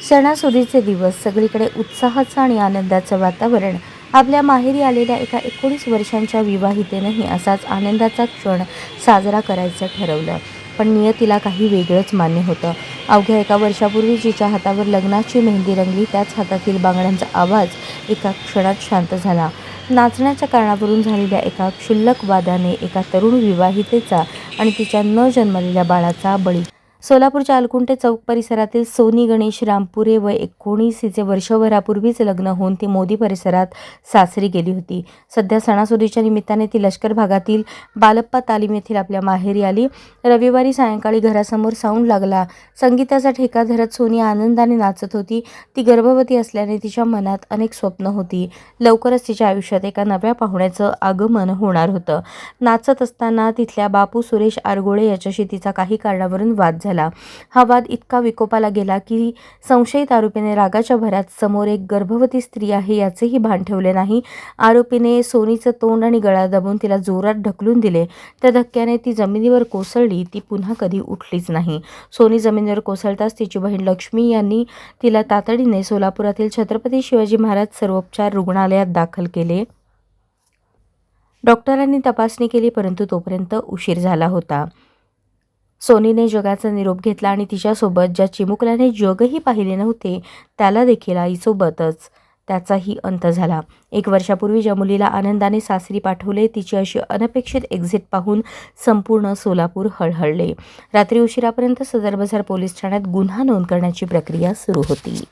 सणासुदीचे दिवस, सगळीकडे उत्साहाचं आणि आनंदाचं वातावरण. आपल्या माहेरी आलेल्या एका 19 वर्षांच्या विवाहितेनंही असाच आनंदाचा क्षण साजरा करायचं ठरवलं. पण नियतीला काही वेगळंच मान्य होतं. अवघ्या एका वर्षापूर्वी जिच्या हातावर लग्नाची मेहंदी रंगली, त्याच हातातील बांगड्यांचा आवाज एका क्षणात शांत झाला. नाचण्याच्या कारणावरून झालेल्या एका क्षुल्लक वादाने एका तरुण विवाहितेचा आणि तिच्या न जन्मलेल्या बाळाचा बळी. सोलापूरच्या अलकुंटे चौक परिसरातील सोनी गणेश रामपुरे वय 19 हिचे वर्षभरापूर्वीच लग्न होऊन ती मोदी परिसरात सासरी गेली होती. सध्या सणासुदीच्या निमित्ताने ती लष्कर भागातील बालप्पा तालीम येथील आपल्या माहेरी आली. रविवारी सायंकाळी घरासमोर साऊंड लागला. संगीताचा ठेका धरत सोनी आनंदाने नाचत होती. ती गर्भवती असल्याने तिच्या मनात अनेक स्वप्न होती. लवकरच तिच्या आयुष्यात एका नव्या पाहुण्याचं आगमन होणार होतं. नाचत असताना तिथल्या बापू सुरेश आरगोळे याच्याशी तिचा काही कारणावरून वाद झाला. हा वाद इतका विकोपाला गेला की संशयित आरोपीने रागाच्या भरात समोर एक गर्भवती स्त्री आहे याचेही भान ठेवले नाही. आरोपीने सोनीचं तोंड आणि गळा दाबून तिला जोरात ढकलून दिले. त्या धक्क्याने ती जमिनीवर कोसळली. ती पुन्हा कधी उठलीच नाही. सोनी जमिनीवर कोसळताच तिची बहीण लक्ष्मी यांनी तिला तातडीने सोलापुरातील छत्रपती शिवाजी महाराज सर्वोपचार रुग्णालयात दाखल केले. डॉक्टरांनी तपासणी केली, परंतु तोपर्यंत उशीर झाला होता. सोनीने जगाचा निरोप घेतला आणि तिच्यासोबत ज्या चिमुकल्याने जगही पाहिले नव्हते त्याला देखील आईसोबतच त्याचाही अंत झाला. 1 वर्षापूर्वी ज्या मुलीला आनंदाने सासरी पाठवले, तिची अशी अनपेक्षित एक्झिट पाहून संपूर्ण सोलापूर हळहळले. रात्री उशिरापर्यंत सदर बाजार पोलीस ठाण्यात गुन्हा नोंद करण्याची प्रक्रिया सुरू होती.